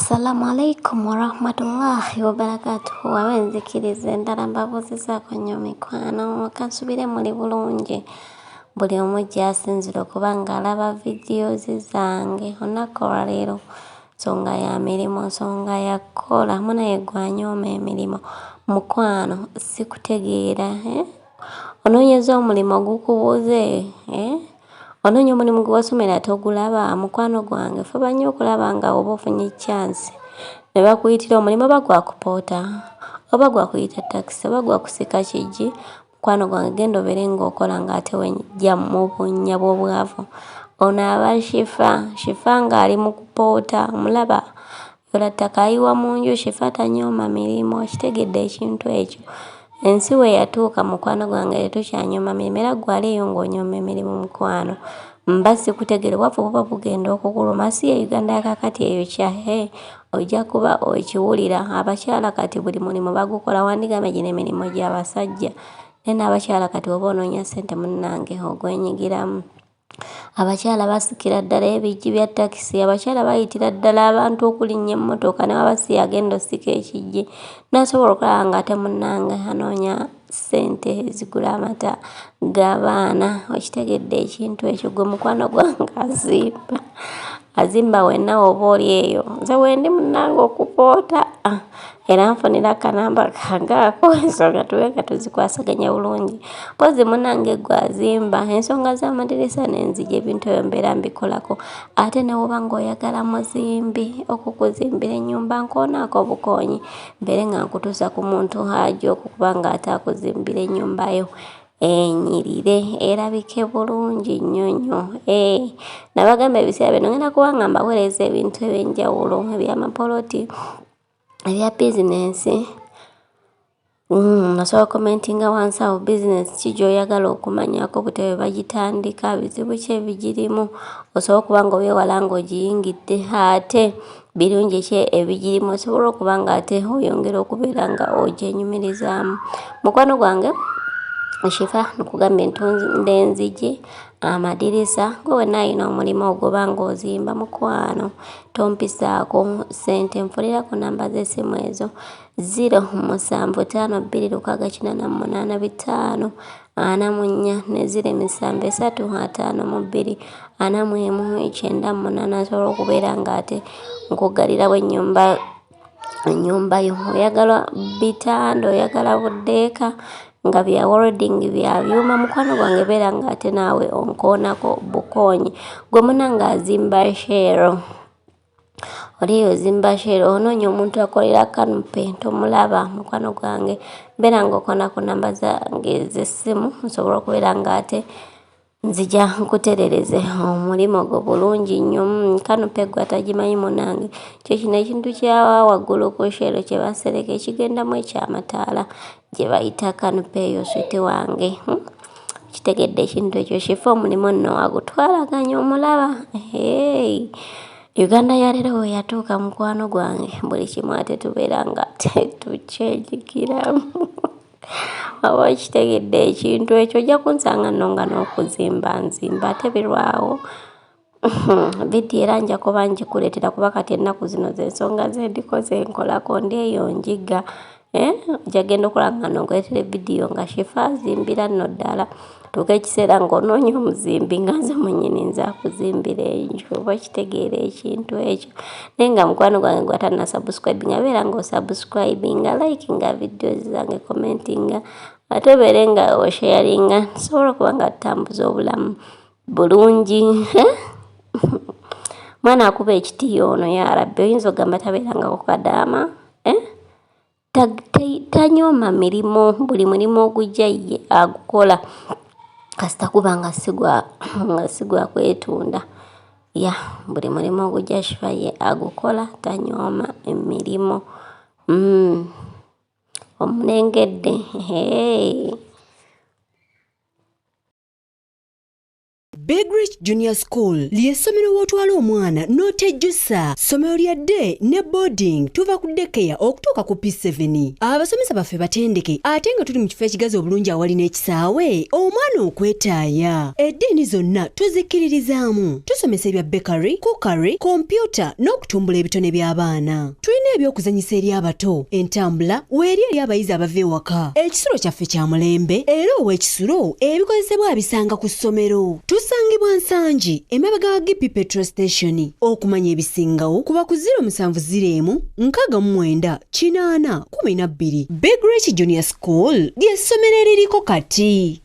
Assalamu alaikum warahmatullahi wabarakatuh. Wawenzikiriza endala mbabuuzizaako nnyo mikwano kansubire muli bulungi. Buli omu gy'asinzira okuba ng'alaba videos zange olunaku olwaleero, nsonga ya mirimu, nsonga ya kukola munaye gwanyooma emirimu. Mukwano sikutegeera, onoonyeza omulimu gukubuze, onoonya omulimu gwe wasomera togulaba. Mukwano gwange fuba nnyo okulaba nga oba ofunye chance ne bakuyitira omulimu oba gwakupoota oba gwakuyita takisi oba gwakusika kigi. Mukwano gwange genda obeere ng'okola ng'ate wejja mu bunnya bw'obwavu. Ono aba Shifah ng'ali mu kupoota mulaba yola ttaka ayiwa mu nju. Shifah tanyooma mirimu, okitegedde ekintu ekyo. Ensi we yatuuka mukwano gwange tetukyanyooma mirimu era gwaliyo ng'onyooma emirimu mukwano. Mba sikutegere wafu buba bugenda okukuluma si ye Uganda yakakati eyo kya ojja kuba okiwulira. Abakyala kati buli mulimu bagukola, wandigambe gino emirimu gy'abasajja. Naye n'abakyala kati oba onoonya ssente munnange ogwenyigiramu. Abakyala basikira ddala ebijji bya takisi, abakyala bayitira ddala abantu okulinnya emmotoka ne waba si agenda osika ekijji n'asobola okulaba ng'ate munnange anoonya ssente ezigula amata g'abaana. Okitegedde ekintu ekyo. Gwe mukwano gwange azimba wenna oba oli eyo. Nze wendi munnange okupoota era nfunira akanamba kange ako ensonga tube nga tuzikwasaganya bulungi. Mpozi munnange gwe azimba ensonga z'amadirisa n'enzigi ebintu ebyo mbeera mbikolako. Ate ne woba ng'oyagala muzimbi okukuzimbira ennyumba nkoonaako obukoonyi mbeere nga nkutuusa ku muntu ajja okukuba ng'ate akuzimbira ennyumba yo enyirire erabike bulungi nnyo nnyo. Nabagamba ebiseera bino ngenda kuba nga mbaweereza ebintu eby'enjawulo eby'amapoloti ebya bizinensi. Osobola commentinga wansi awo bizinensi ki gy'oyagala okumanyako, butebe bagitandika, bizibu ki ebigirimu. Osobola okuba ng'obyewala ng'ogiyingidde ate birungi ki ebigirimu. Osobola okuba ng'ate oyongera okubeera nga ogyenyumirizaamu. Mukwano gwange Shifah nkugambye ntunda enzigi, amadirisa. Gwe wenna alina omulimu ogwoba ng'ozimba mukwano tompisaako ssente. Nfunirako namba z'essimu ezo 0752688544 ne 0773524198. Nsobola okubeera ng'ate nkuggalirawo ennyumba yo. Oyagala bitanda, oyagala buddeeka nga bya welding bya byuma, mukwano gwange beera ng'ate naawe onkoonako bukoonyi. Gwe munnange azimba shero, oliyo ozimba shero, onoonya omuntu akolera kanupe tomulaba. Mukwano gwange beera ng'okoona ku namba zange z'essimu nsobole okubeera ng'ate nzija nkuterereze omulimu gwo bulungi nnyo. Kanupe gwe atagimanyi munnange kyo kino ekintu kya waggulu ku shero kye basereka ekigendamu ekyamataala gye bayita kanupe eyo switi wange. Kitegedde ekintu ekyo. Shifah omulimu nno wagutwalaganya omulaba. Uganda yaleero we yatuuka mukwano gwange buli kimu ate tubeera nga tetukyenjigiramu. Oba kitegedde ekintu ekyo ojja kunsanga nno nga n'okuzimba nzimba ate birwawo. Vidiyo era nja kuba ngikuleetera kuba kati ennaku zino z'ensonga ze ndikoze nkolako ndi eyo njiga. Ojja genda okulaba nga nonkuleetera vidiyo nga Shifah azimbira nno ddala. Tuuka ekiseera ng'onoonya omuzimbi nga nze mwennyini nza kuzimbira enju. Oba kitegeera ekintu ekyo. Naye nga mukwano gwange gwatanasubscribinga beera ng'osubscribinga, likinga videos zange, commentinga ate obeere nga osharinga tusobole okuba nga tutambuza obulamu bulungi. Mwana akuba ekitiiyo ono ya Rabbi, oyinza ogamba tabeerangako Kadama. Tanyooma mirimu, buli mulimu ogujja ye agukola kasita kuba nga sigwa kwetunda. Buli mulimu ogujja Shifah ye agukola, tanyooma emirimu. Omulengedde. Big Rich Junior School ly'essomero w'otwala omwana n'otejjusa. Ssomero lya day ne boarding tuva ku daycare okutuuka ku P7. Abasomesa baffe batendeke ate nga tuli mu kifo ekigazi obulungi awali n'ekisaawe omwana okwetaaya. Eddiini zonna tuzikkiririzaamu. Tusomesa ebya bakery, cookery, kompyuta n'okutumbula ebitone by'abaana. Tulina ebyokuzanyisa eri abato, entambula weeri eri abayizi abava ewaka. Ekisulo kyaffe kya mulembe era ow'ekisulo ebikozesebwa abisanga ku ssomero. Tusangibwa Nsangi emabega wa Gipi Petrol Station. Okumanya ebisingawo kuba ku 0701 69 8 12. Big Rich Junior School ly'essomero eririko kati.